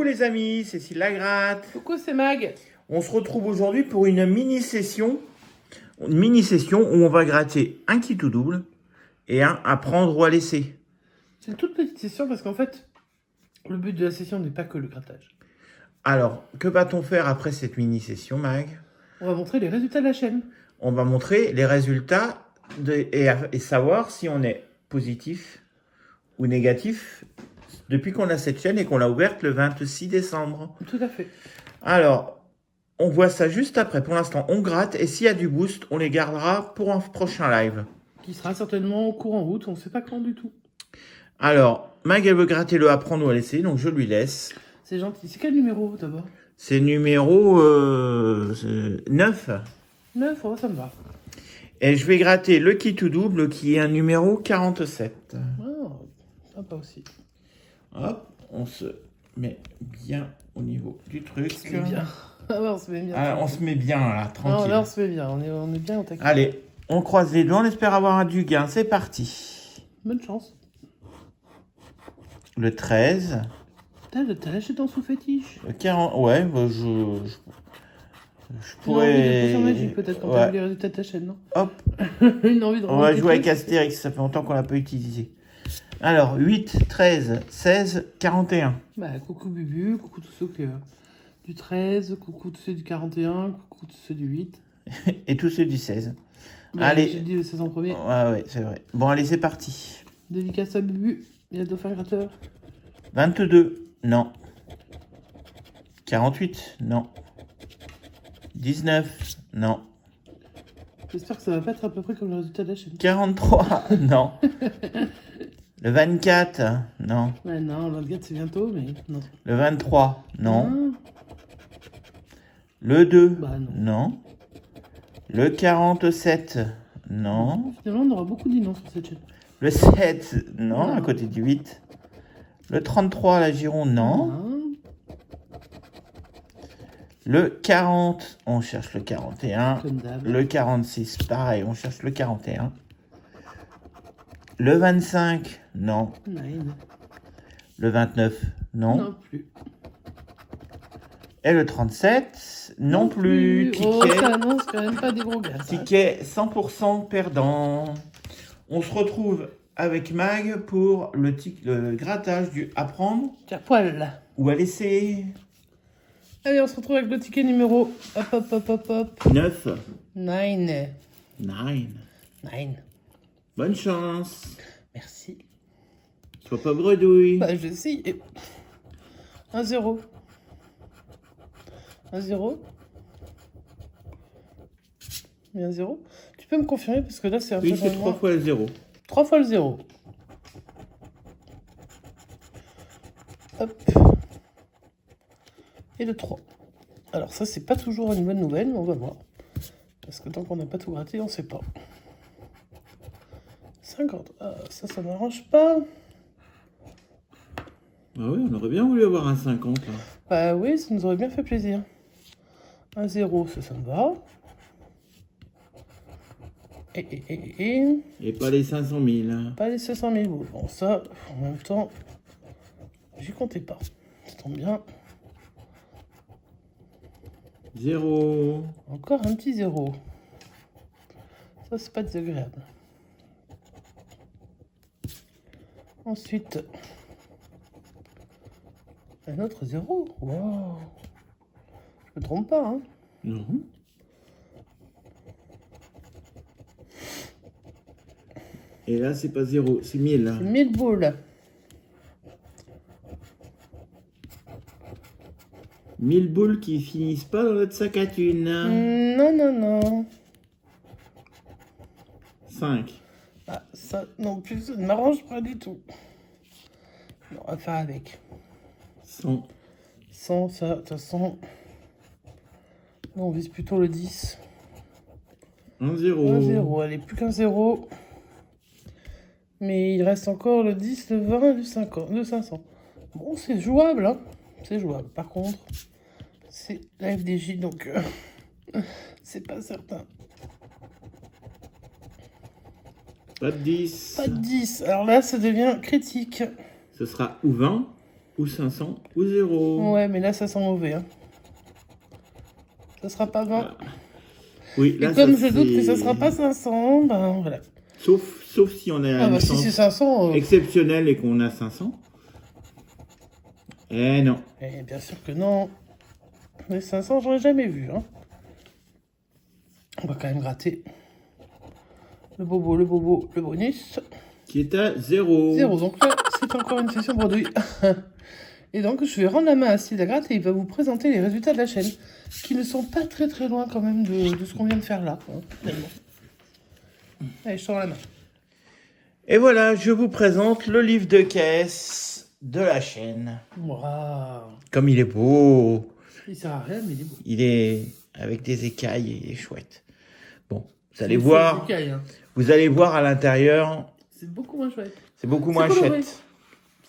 Coucou les amis, c'est Cécile Lagratte. Coucou, c'est Mag. On se retrouve aujourd'hui pour une mini-session où on va gratter un qui tout double et un à prendre ou à laisser. C'est une toute petite session parce qu'en fait, le but de la session n'est pas que le grattage. Alors, que va-t-on faire après cette mini-session, Mag? On va montrer les résultats de la chaîne. On va montrer les résultats et savoir si on est positif ou négatif depuis qu'on a cette chaîne et qu'on l'a ouverte le 26 décembre. Tout à fait. Alors, on voit ça juste après. Pour l'instant, on gratte et s'il y a du boost, on les gardera pour un prochain live. Qui sera certainement courant route, on ne sait pas quand du tout. Alors, Mag, elle veut gratter le à prendre ou à laisser, donc je lui laisse. C'est gentil. C'est quel numéro d'abord? C'est numéro 9. 9, oh, ça me va. Et je vais gratter le qui tout double qui est un numéro 47. Oh, sympa aussi. Hop, on se met bien au niveau du truc. On se met bien. Ah ouais, on se met bien. Ah, on se met bien là, Non, tranquille. là, on se met bien. On est bien au taquet. Allez, on croise les doigts, on espère avoir du gain. C'est parti. Bonne chance. Le 13. T'as lâché ton sous-fétiche. Le 40. Ouais, bah, je Une envie de potion pourrais. magique, peut-être, quand Ouais. t'as vu les résultats de ta chaîne, non? Hop, Une envie de on va remonter jouer avec plus. Astérix, ça fait longtemps qu'on l'a pas utilisé. Alors, 8, 13, 16, 41. Bah, coucou Bubu, coucou tous ceux du 13, coucou tous ceux du 41, coucou tous ceux du 8. Et tous ceux du 16. Bah, Allez. j'ai dit le 16 en premier. Ouais, c'est vrai. Bon, allez, c'est parti. Dédicace à Bubu, il y a le dauphin gratteur. 22, non. 48, non. 19, non. J'espère que ça va pas être à peu près comme le résultat de la chaîne. 43, non. Le 24, non. Ouais, non, le 24 c'est bientôt, mais non. Le 23, non. Ah, Le 2, bah non. non. Le 47, non. Finalement, on aura beaucoup dit non sur cette chaîne. Le 7, non, Non. à côté du 8. Le 33, la Gironde, non. Ah, Le 40, on cherche le 41. comme d'hab. Le 46, pareil, on cherche le 41. Le 25, non. Nine. Le 29, non. Non plus. Et le 37, non plus. Oh, Ticket, ça annonce quand même pas des gros gars. ça. ticket 100% perdant. On se retrouve avec Mag pour le grattage du à prendre Tiens, poil. ou à laisser. Allez, on se retrouve avec le ticket numéro. Hop, hop, hop, hop, hop. 9, 9. 9. 9. Bonne chance. Merci. Sois pas bredouille. Bah, je sais. 1-0. 1-0. Et 1-0. Tu peux me confirmer parce que là, c'est un Oui, peu. c'est 3 fois le 0. 3 fois le 0. Hop. Et le 3. Alors, ça, c'est pas toujours une bonne nouvelle, mais on va voir. Parce que tant qu'on n'a pas tout gratté, on sait pas. 50. Ah, ça m'arrange pas. Ah oui, on aurait bien voulu avoir un 50. Là. Bah oui, ça nous aurait bien fait plaisir. 1-0, ça me va. Et pas les 500 000. Pas les 500 000 boules. Bon, ça, en même temps, j'y comptais pas. Ça tombe bien. 0. Encore un petit 0. Ça, c'est pas désagréable. Ensuite, un autre 0. Wow. Je me trompe pas, hein. Non. Et là, c'est pas 0, c'est 1000. 1000 boules. 1000 boules qui finissent pas dans notre sac à thunes. Non, non, non. 5. Ah, ça non plus, ça ne m'arrange pas du tout. On va faire avec. 100. 100, ça, de toute façon. Nous, on vise plutôt le 10. 1, 0. 1, 0. Allez, plus qu'un 0. Mais il reste encore le 10, le 20, le 50, le 500. Bon, c'est jouable, hein. C'est jouable. Par contre, c'est la FDJ, donc c'est pas certain. Pas de 10. Pas de 10. Alors là, ça devient critique. Ce sera ou 20 ou 500 ou 0. Ouais, mais là, ça sent mauvais. Hein. Ça sera pas 20. Oui, Et là, comme ça, je doute que ça c'est- sera pas 500, ben voilà. Sauf si on a Ah une bah si chance c'est 500... exceptionnelle et qu'on a 500. Eh non. Eh bien sûr que non. Les 500, j'aurais jamais vu. Hein. On va quand même gratter. Le bobo, le bonus. Qui est à 0. 0. Donc là, c'est encore une session bredouille. Et donc, je vais rendre la main à Steve Lagratte et il va vous présenter les résultats de la chaîne. Qui ne sont pas très très loin quand même de ce qu'on vient de faire là. Hein, finalement. Allez, je sors la main. Et voilà, je vous présente le livre de caisse de la chaîne. Waouh. Comme il est beau. Il sert à rien, mais il est beau. Il est avec des écailles et il est chouette. Bon, vous allez C'est voir. des écailles, hein. Vous allez voir à l'intérieur. C'est beaucoup moins chouette. C'est beaucoup C'est moins coloré. chouette.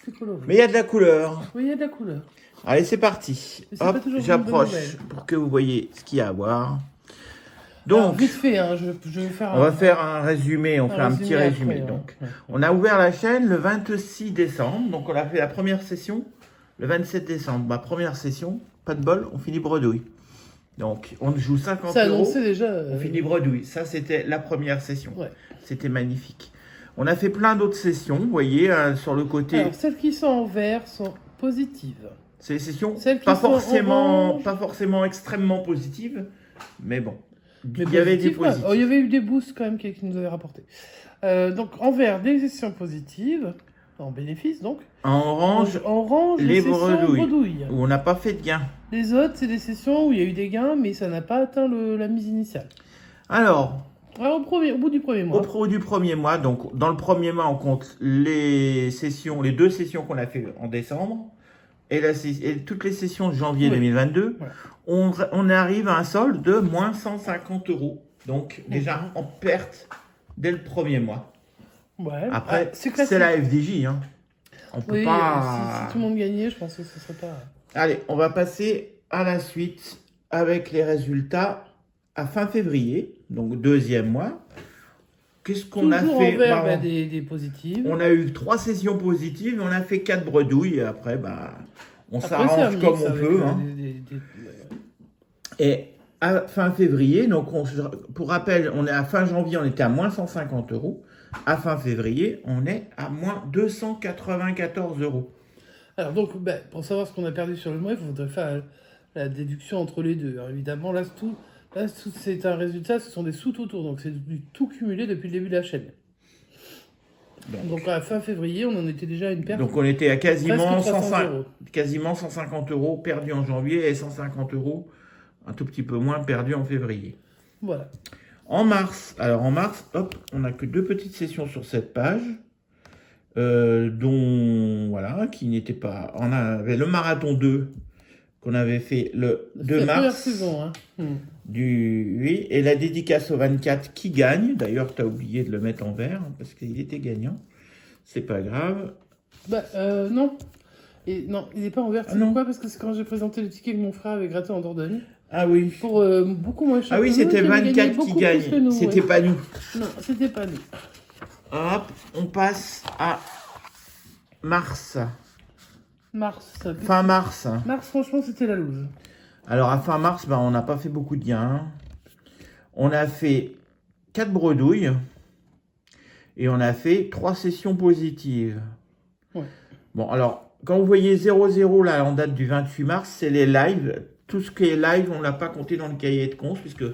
C'est coloré. Mais il y a de la couleur. Oui, il y a de la couleur. Allez, c'est parti. Mais c'est pas Hop, toujours une bonne j'approche nouvelle. pour que vous voyez ce qu'il y a à voir. Alors, Donc, vite fait, hein, je vais faire on va faire un résumé. On fait un petit résumé résumé. après, Donc, ouais. on a ouvert la chaîne le 26 décembre. Donc, on a fait la première session le 27 décembre. Ma première session, pas de bol, on finit bredouille. Donc, on joue 50 Ça euros. annonçait déjà. On finit bredouille. Ça, c'était la première session. Ouais. C'était magnifique. On a fait plein d'autres sessions. Vous voyez, sur le côté. Alors, celles qui sont en vert sont positives. C'est des sessions Celles qui pas sont orange. forcément extrêmement positives, mais bon. Mais Il y avait des positives, ouais. positifs. Oh, il y avait eu des boosts quand même qui nous avaient rapporté. Donc, en vert, des sessions positives. En bénéfice, donc. En orange, En orange, les sessions bredouilles. où on n'a pas fait de gain. Les autres, c'est des sessions où il y a eu des gains, mais ça n'a pas atteint la mise initiale. Alors, Alors, au bout du premier mois. du premier mois, donc dans le premier mois, on compte les deux sessions qu'on a fait en décembre et toutes les sessions de janvier Oui. 2022. Voilà. On arrive à un solde de moins 150 euros. Donc, déjà en perte dès le premier mois. Ouais. Après, Ah, classique. c'est la FDJ. Hein. On peut Oui, pas. si tout le monde gagnait, je pense que ce serait pas. Allez, on va passer à la suite avec les résultats à fin février, donc deuxième mois. Qu'est-ce qu'on a Toujours fait? en vert, Bah, des positives. on a eu 3 sessions positives, on a fait 4 bredouilles, et après, bah, on Après, c'est un s'arrange mix comme on avec, peut. Hein. des- Et à fin février, donc pour rappel, on est à fin janvier, on était à moins 150 euros. À fin février, on est à moins 294 euros. Alors donc, pour savoir ce qu'on a perdu sur le mois, il faudrait faire la déduction entre les deux. Alors, évidemment, là, c'est un résultat, ce sont des sous-tout-tours, donc c'est du tout cumulé depuis le début de la chaîne. Donc à fin février, on en était déjà à une perte. Donc on était à quasiment, Presque 300 euros. quasiment 150 euros perdus en janvier et 150 euros, un tout petit peu moins, perdus en février. Voilà. En mars, hop, on n'a que 2 petites sessions sur cette page, dont, voilà, qui n'étaient pas... On avait le marathon 2, qu'on avait fait le 2 C'est la première mars, saison, hein. oui, et la dédicace au 24 qui gagne. D'ailleurs, tu as oublié de le mettre en vert, hein, parce qu'il était gagnant. C'est pas grave. Non. Et non, il n'est pas en vert. Ah C'est non. pourquoi? Parce que c'est quand j'ai présenté le ticket que mon frère avait gratté en Dordogne. Ah oui. Pour beaucoup moins cher. Ah oui, que nous, c'était qui avait gagné 24 qui beaucoup plus gagne. que nous, C'était ouais. pas nous. Non, c'était pas nous. Hop, on passe à mars. Mars. Fin mars. Mars, franchement, c'était la loose. Alors, à fin mars, ben, on n'a pas fait beaucoup de gains. On a fait 4 bredouilles. Et on a fait 3 sessions positives. Ouais. Bon, alors, quand vous voyez 0-0, là, en date du 28 mars, c'est les lives. Tout ce qui est live, on ne l'a pas compté dans le cahier de compte, puisque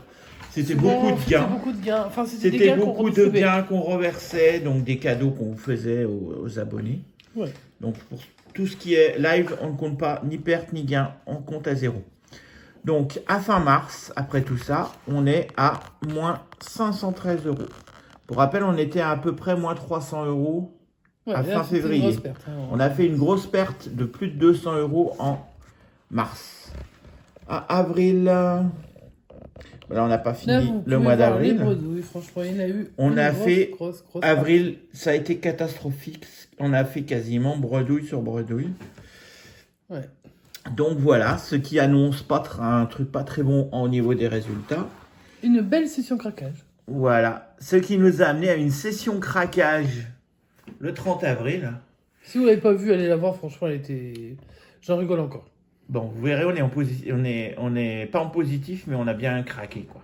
c'était beaucoup de gains. C'était beaucoup de gains. Enfin, c'était des C'était gains qu'on beaucoup de redistribuait. gains qu'on reversait, donc des cadeaux qu'on faisait aux abonnés. Ouais. Donc, pour tout ce qui est live, on ne compte pas ni perte ni gain, on compte à 0. Donc, à fin mars, après tout ça, on est à moins 513 euros. Pour rappel, on était à peu près moins 300 euros Ouais, à là, fin c'était une février. grosse perte, hein. On a fait une grosse perte de plus de 200 euros en mars. À avril, là, on n'a pas Là, fini vous le pouvez mois voir d'avril. les bredouilles, franchement, il y en a eu. On une a grosse, fait grosse avril, ça a été catastrophique. On a fait quasiment bredouille sur bredouille. Ouais. Donc voilà, ce qui annonce pas un truc pas très bon au niveau des résultats. Une belle session craquage. Voilà, ce qui nous a amené à une session craquage le 30 avril. Si vous l'avez pas vu, allez la voir. Franchement, elle était... J'en rigole encore. Bon, vous verrez, on est pas en positif, mais on a bien craqué, quoi.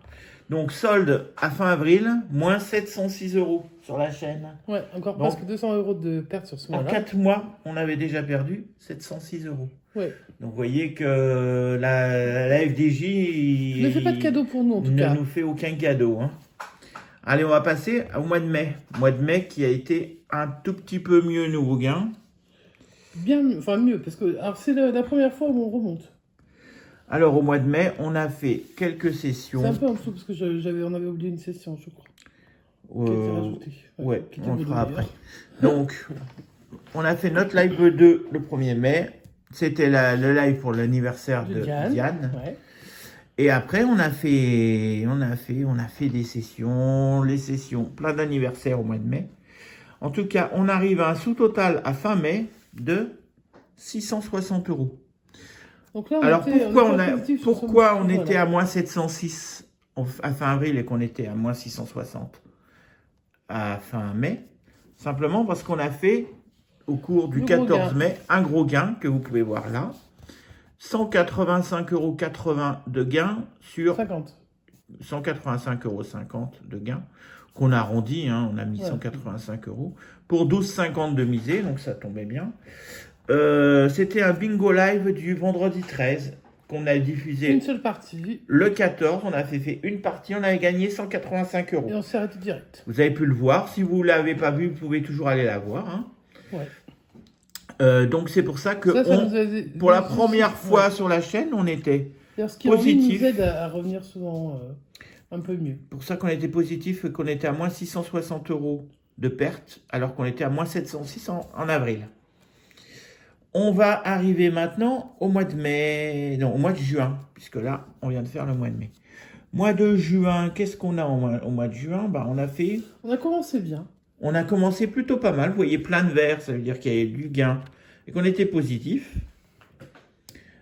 Donc, solde à fin avril, moins 706 euros sur la chaîne. Ouais, encore Donc, presque 200 euros de perte sur ce en mois-là. 4 mois, on avait déjà perdu 706 euros. Ouais. Donc, vous voyez que la FDJ Ne fait pas de cadeau pour nous, en tout ne cas. nous fait aucun cadeau, hein. Allez, on va passer au mois de mai. Mois de mai qui a été un tout petit peu mieux nouveau gain. Bien mieux, enfin mieux, parce que alors c'est la première fois où on remonte. Alors, au mois de mai, on a fait quelques sessions. C'est un peu en dessous, parce que on avait oublié une session, je crois, qui a été rajoutée. Ouais, qui était on le bonne fera d'ailleurs. après. Donc, on a fait notre live 2 le 1er mai. C'était le live pour l'anniversaire de Diane. Ouais. Et après, on a fait des sessions, les sessions, plein d'anniversaires au mois de mai. En tout cas, on arrive à un sous-total à fin mai de 660 euros. Donc là, Alors, pourquoi on était voilà. à moins 706 à fin avril et qu'on était à moins 660 à fin mai? Simplement parce qu'on a fait, au cours du 14 mai, un gros gain que vous pouvez voir là. 185,80 € de gain sur 50. 185,50 € de gain, qu'on a arrondi, hein, on a mis 185 € pour 12,50 de misée, donc ça tombait bien. C'était un bingo live du vendredi 13 qu'on a diffusé. Une seule partie. Le 14, on a fait une partie, on avait gagné 185 €. Et on s'est arrêté direct. Vous avez pu le voir. Si vous ne l'avez pas vu, vous pouvez toujours aller la voir. Hein. Ouais. Donc c'est pour ça que pour la première fois sur la chaîne, on était ce qui positif. nous aide à revenir souvent un peu mieux. Pour ça qu'on était positif et qu'on était à moins 660 € de perte, alors qu'on était à moins 706 en avril. On va arriver maintenant au mois de mai, non, au mois de juin, puisque là, on vient de faire le mois de mai. Mois de juin, qu'est-ce qu'on a au mois de juin? On a commencé bien. On a commencé plutôt pas mal. Vous voyez, plein de verts, ça veut dire qu'il y avait du gain et qu'on était positif.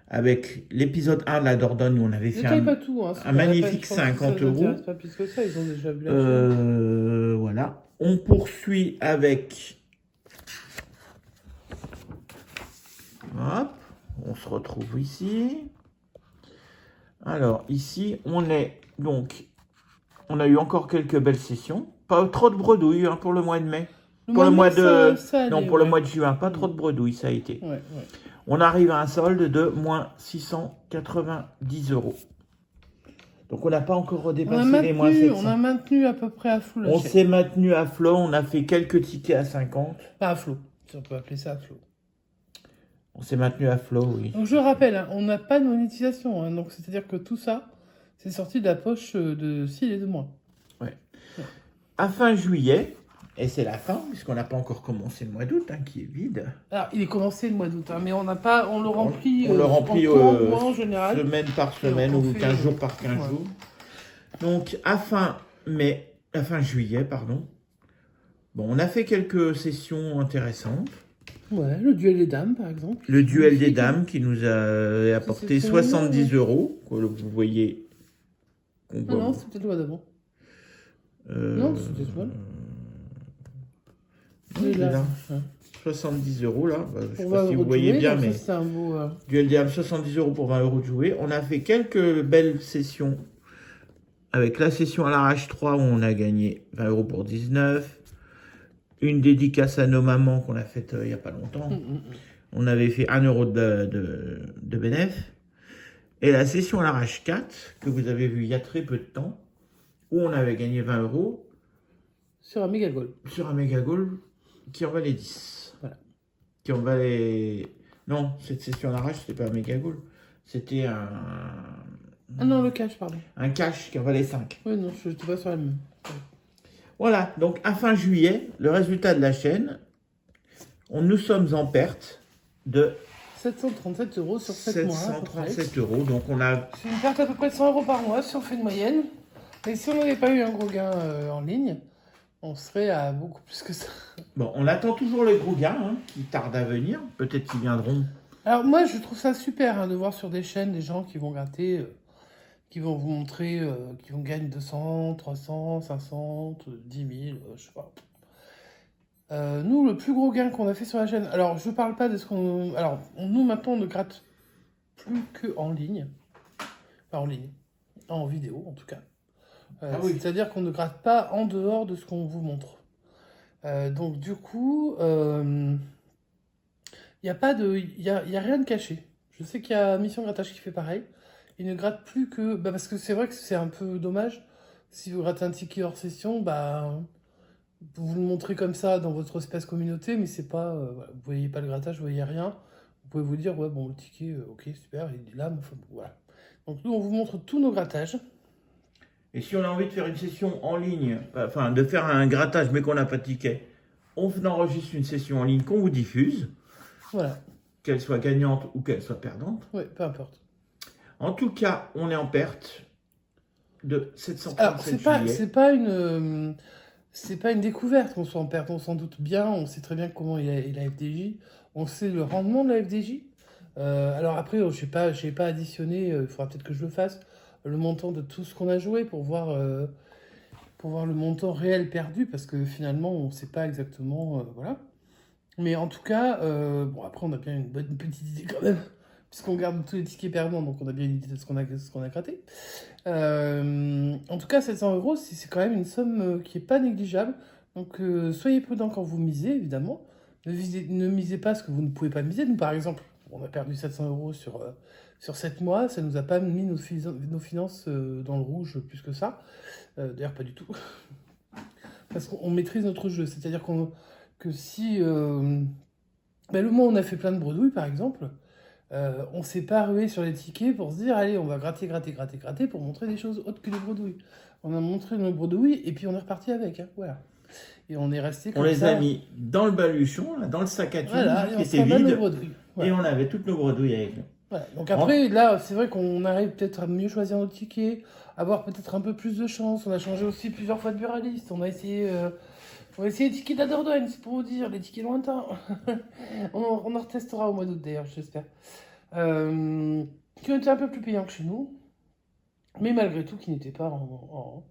Avec l'épisode 1 de la Dordogne, où on avait fait un magnifique 50 €. Pas plus que ça, ils ont déjà vu la chaîne. Voilà. On poursuit avec... Hop, on se retrouve ici. Alors, ici, on a eu encore quelques belles sessions. Pas trop de bredouilles hein, pour le mois de mai. Pour le mois de juin, pas trop de bredouilles, ça a été. Ouais. On arrive à un solde de moins 690 €. Donc, on n'a pas encore redépassé les moins 700. On a maintenu à peu près à flot. On s'est maintenu à flot. On a fait quelques tickets à 50. Pas à flot, si on peut appeler ça à flot. On s'est maintenu à flot, oui. Donc, je rappelle, hein, on n'a pas de monétisation. Hein, donc, c'est-à-dire que tout ça, c'est sorti de la poche de Syl et de moi. Ouais. À fin juillet, et c'est la fin, puisqu'on n'a pas encore commencé le mois d'août, hein, qui est vide. Alors, il est commencé le mois d'août, hein, mais on le remplit, en général. Semaine par semaine ou 15 jours par 15 jours. Donc, à fin juillet, pardon. Bon, on a fait quelques sessions intéressantes. Ouais, le duel des dames, par exemple. Le duel des dames qui nous a apporté 70 €, que vous voyez. Non, c'était le mois d'avant. Non, c'était ce mois. Oui, là. 70 €, là. Je ne sais pas si vous voyez bien, mais... C'est un beau... Duel des dames, 70 € pour 20 € de jouer. On a fait quelques belles sessions. Avec la session à l'arrache 3, où on a gagné 20 € pour 19. Une dédicace à nos mamans qu'on a faite il n'y a pas longtemps. On avait fait 1 € de bénéf. Et la session à l'arrache 4, que vous avez vu il y a très peu de temps, où on avait gagné 20 €. Sur un méga goal. Sur un méga goal qui en valait 10. Voilà. Qui en valait... Non, cette session à l'arrache, c'était pas un méga goal. C'était un... Ah non, le cash, pardon. Un cash qui en valait 5. Oui, non, je n'étais pas sur la même. Voilà, donc à fin juillet, le résultat de la chaîne, nous sommes en perte de 737 € sur 7 mois. 737 €, donc on a... C'est une perte à peu près de 100 € par mois si on fait une moyenne. Mais si on n'avait pas eu un gros gain en ligne, on serait à beaucoup plus que ça. Bon, on attend toujours les gros gains hein, qui tardent à venir. Peut-être qu'ils viendront. Alors moi, je trouve ça super hein, de voir sur des chaînes des gens qui vont gratter... qui vont vous montrer qu'ils vont gagner 200, 300, 500, 10 000, je sais pas. Nous, le plus gros gain qu'on a fait sur la chaîne, alors je parle pas de ce qu'on... Alors, nous, maintenant, on ne gratte plus qu'en ligne. Enfin, en ligne. En vidéo, en tout cas. Ah oui. C'est-à-dire qu'on ne gratte pas en dehors de ce qu'on vous montre. Donc, du coup, il n'y a pas de... Il y a rien de caché. Je sais qu'il y a Mission Grattage qui fait pareil. Il ne gratte plus que... Bah, parce que c'est vrai que c'est un peu dommage. Si vous grattez un ticket hors session, bah... Vous le montrez comme ça dans votre espace communauté, mais c'est pas... voilà, vous voyez pas le grattage, vous voyez rien. Vous pouvez vous dire, ouais, bon, le ticket, ok, super, il est là, mais enfin, voilà. Donc nous, on vous montre tous nos grattages. Et si on a envie de faire une session en ligne, enfin de faire un grattage mais qu'on n'a pas de ticket, on enregistre une session en ligne qu'on vous diffuse, Voilà, qu'elle soit gagnante ou qu'elle soit perdante. ouais, peu importe. En tout cas, on est en perte de Alors, 737 juillet. c'est pas une découverte qu'on soit en perte, on s'en doute bien, on sait très bien comment est la FDJ, on sait le rendement de la FDJ. Alors après, je n'ai pas additionné, il faudra peut-être que je le fasse, le montant de tout ce qu'on a joué pour voir le montant réel perdu, parce que finalement, on ne sait pas exactement, voilà. Mais en tout cas, bon, après, on a bien une petite idée quand même, puisqu'on garde tous les tickets perdants, donc on a bien une idée de ce qu'on a gratté. En tout cas, 700 euros, c'est quand même une somme qui n'est pas négligeable. Donc, soyez prudents quand vous misez, évidemment. Ne misez pas ce que vous ne pouvez pas miser. Nous, par exemple, on a perdu 700 euros sur 7 mois. Ça ne nous a pas mis nos finances dans le rouge plus que ça. D'ailleurs, pas du tout. Parce qu'on maîtrise notre jeu. C'est-à-dire que si... le moment où on a fait plein de bredouilles, par exemple... on s'est pas rué sur les tickets pour se dire allez on va gratter pour montrer des choses autres que les bredouilles. On a montré nos bredouilles et puis on est reparti avec, hein, voilà. Et on est resté comme On les ça. a mis dans le baluchon, là, dans le sac à thune, Voilà, qui et on était s'en va nos vide, bredouilles. et Voilà. on avait toutes nos bredouilles avec nous. Voilà. Donc après, là, c'est vrai qu'on arrive peut-être à mieux choisir nos tickets, avoir peut-être un peu plus de chance. On a changé aussi plusieurs fois de buraliste. On a essayé les tickets de la Dordogne, c'est pour vous dire, les tickets lointains. on en retestera au mois d'août d'ailleurs, j'espère. Qui ont été un peu plus payants que chez nous, mais malgré tout qui n'étaient pas en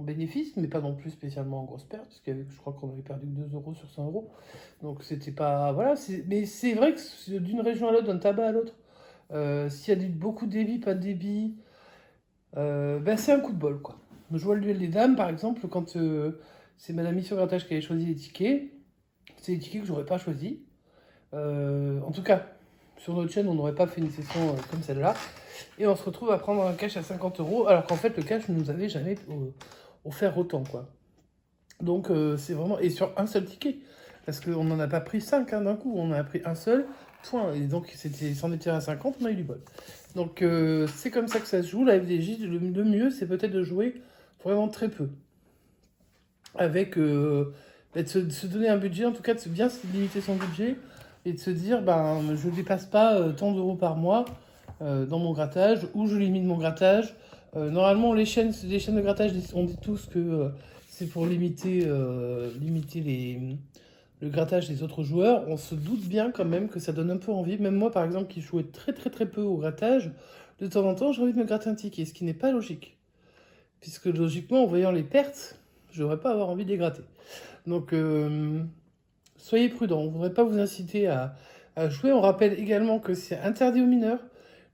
bénéfice, mais pas non plus spécialement en grosse perte, parce que je crois qu'on avait perdu que 2 euros sur 100 euros. Donc c'était pas... Voilà, mais c'est vrai que d'une région à l'autre, d'un tabac à l'autre, s'il y a beaucoup de débit, pas de débit, c'est un coup de bol, quoi. Je vois le duel des dames, par exemple, quand c'est Madame Mission Grattage qui avait choisi les tickets, c'est des tickets que j'aurais pas choisis. En tout cas, sur notre chaîne, on n'aurait pas fait une session comme celle-là. Et on se retrouve à prendre un cash à 50 euros, alors qu'en fait, le cash ne nous avait jamais offert autant, quoi. Donc, c'est vraiment... Et sur un seul ticket. Parce qu'on n'en a pas pris 5 d'un coup, on en a pris un seul, point. Et donc, c'en était à 50, on a eu du bol. Donc, c'est comme ça que ça se joue. La FDJ, le mieux, c'est peut-être de jouer vraiment très peu. Avec... de se donner un budget, en tout cas, de bien se limiter son budget. Et de se dire, je ne dépasse pas tant d'euros par mois dans mon grattage, ou je limite mon grattage. Normalement, les chaînes de grattage, on dit tous que c'est pour limiter le grattage des autres joueurs. On se doute bien quand même que ça donne un peu envie. Même moi, par exemple, qui jouais très très très peu au grattage, de temps en temps, j'ai envie de me gratter un ticket, ce qui n'est pas logique. Puisque logiquement, en voyant les pertes, je n'aurais pas avoir envie de les gratter. Donc... soyez prudents, on ne voudrait pas vous inciter à jouer. On rappelle également que c'est interdit aux mineurs.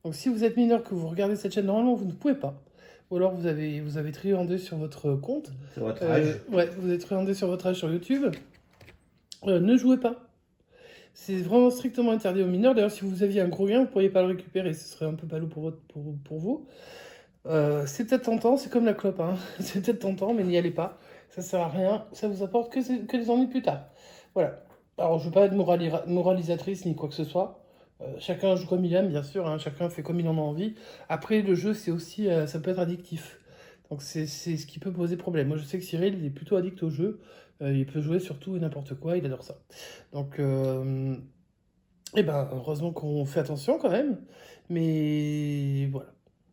Donc si vous êtes mineur, que vous regardez cette chaîne, normalement, vous ne pouvez pas. Ou alors vous avez triandé sur votre compte. C'est votre âge. Ouais, vous avez triandé sur votre âge sur YouTube. Ne jouez pas. C'est vraiment strictement interdit aux mineurs. D'ailleurs, si vous aviez un gros gain, vous ne pourriez pas le récupérer. Ce serait un peu ballot pour vous. C'est peut-être tentant, c'est comme la clope. Hein. C'est peut-être tentant, mais n'y allez pas. Ça sert à rien. Ça vous apporte que des ennuis plus tard. Voilà. Alors, je ne veux pas être moralisatrice ni quoi que ce soit. Chacun joue comme il aime, bien sûr. Hein. Chacun fait comme il en a envie. Après, le jeu, c'est aussi, ça peut être addictif. Donc, c'est ce qui peut poser problème. Moi, je sais que Cyril, il est plutôt addict au jeu. Il peut jouer sur tout et n'importe quoi. Il adore ça. Donc, heureusement qu'on fait attention quand même. Mais voilà.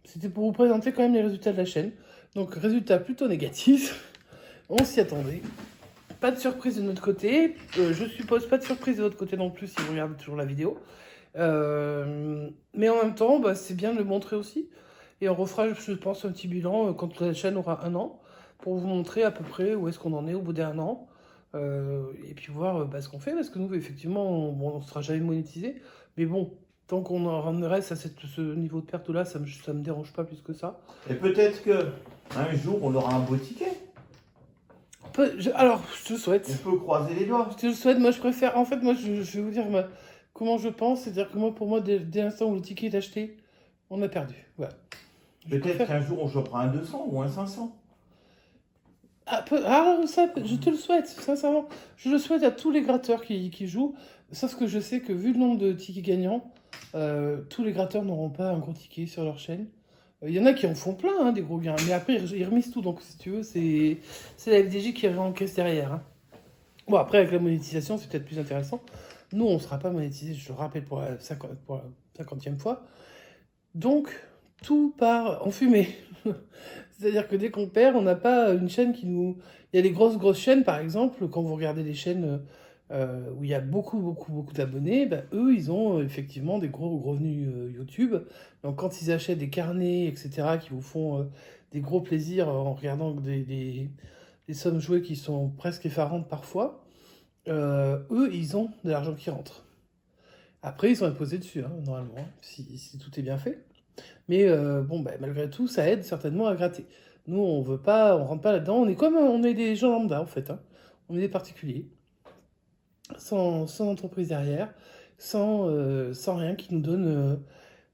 C'était pour vous présenter quand même les résultats de la chaîne. Donc, résultats plutôt négatifs. On s'y attendait. Pas de surprise de notre côté. Je suppose pas de surprise de votre côté non plus si vous regardez toujours la vidéo. Mais en même temps, c'est bien de le montrer aussi. Et on refera, je pense, un petit bilan quand la chaîne aura 1 an pour vous montrer à peu près où est-ce qu'on en est au bout d'1 an. Et puis voir ce qu'on fait, parce que nous, effectivement, on ne sera jamais monétisé. Mais bon, tant qu'on en reste à ce niveau de perte-là, ça me dérange pas plus que ça. Et peut-être que un jour, on aura un beau ticket. Alors, je te le souhaite. On peut croiser les doigts. Je te le souhaite. Moi, je préfère... En fait, moi, je vais vous dire comment je pense. C'est-à-dire que moi, pour moi, dès l'instant où le ticket est acheté, on a perdu. Voilà. Peut-être qu'un jour, on chopera un 200 ou un 500. Ça, je te le souhaite, sincèrement. Je le souhaite à tous les gratteurs qui jouent. Sauf que je sais que vu le nombre de tickets gagnants, tous les gratteurs n'auront pas un gros ticket sur leur chaîne. Il y en a qui en font plein, hein, des gros gains. Mais après, ils remisent tout. Donc, si tu veux, c'est la FDJ qui encaisse derrière. Hein. Bon, après, avec la monétisation, c'est peut-être plus intéressant. Nous, on ne sera pas monétisé, je le rappelle, pour la 50e fois. Donc, tout part en fumée. C'est-à-dire que dès qu'on perd, on n'a pas une chaîne qui nous... Il y a les grosses chaînes, par exemple, quand vous regardez les chaînes où il y a beaucoup d'abonnés, eux, ils ont effectivement des gros revenus YouTube. Donc quand ils achètent des carnets, etc., qui vous font des gros plaisirs en regardant des sommes jouées qui sont presque effarantes parfois, eux, ils ont de l'argent qui rentre. Après, ils sont imposés dessus, hein, normalement, hein, si tout est bien fait. Mais malgré tout, ça aide certainement à gratter. Nous, on rentre pas là-dedans. On est des gens lambda, en fait. Hein. On est des particuliers, sans entreprise derrière, sans rien qui nous donne...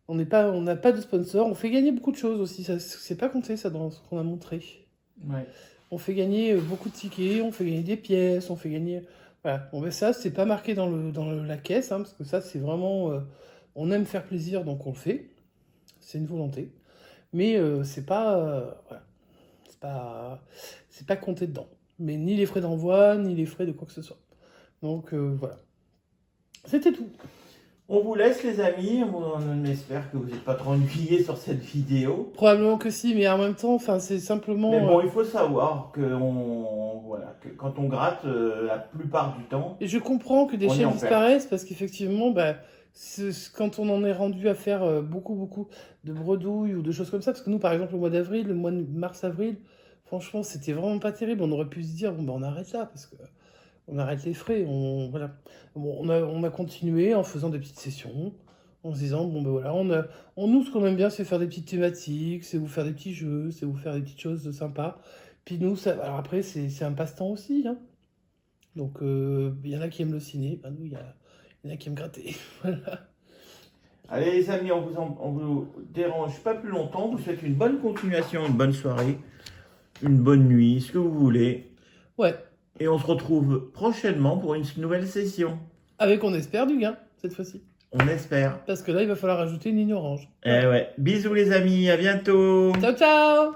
on n'a pas de sponsor. On fait gagner beaucoup de choses aussi. Ça, c'est pas compté, ça, dans ce qu'on a montré. Ouais. On fait gagner beaucoup de tickets, on fait gagner des pièces, on fait gagner... Voilà. Bon, ça, c'est pas marqué dans la caisse, hein, parce que ça, c'est vraiment... on aime faire plaisir, donc on le fait. C'est une volonté. Mais c'est pas... voilà. C'est pas compté dedans. Mais ni les frais d'envoi, ni les frais de quoi que ce soit. Donc voilà. C'était tout. On vous laisse, les amis. On espère que vous n'êtes pas trop ennuyés sur cette vidéo. Probablement que si, mais en même temps, c'est simplement... Mais bon, il faut savoir que, que quand on gratte, la plupart du temps... Et je comprends que des chaînes disparaissent, parce qu'effectivement, quand on en est rendu à faire beaucoup de bredouilles ou de choses comme ça, parce que nous, par exemple, le mois d'avril, le mois de mars-avril, franchement, c'était vraiment pas terrible. On aurait pu se dire, on arrête là, parce que on arrête les frais. Voilà. Bon, on a continué en faisant des petites sessions, en se disant, nous, ce qu'on aime bien, c'est faire des petites thématiques, c'est vous faire des petits jeux, c'est vous faire des petites choses sympas. Puis nous, alors après, c'est un passe-temps aussi. Hein. Donc, il y en a qui aiment le ciné, nous, il y en a qui aiment gratter. Voilà. Allez les amis, on vous dérange pas plus longtemps. On vous souhaite une bonne continuation, une bonne soirée, une bonne nuit, ce que vous voulez. Ouais. Et on se retrouve prochainement pour une nouvelle session. Avec, on espère, du gain, cette fois-ci. On espère. Parce que là, il va falloir ajouter une ligne orange. Eh ouais. Bisous les amis, à bientôt. Ciao, ciao.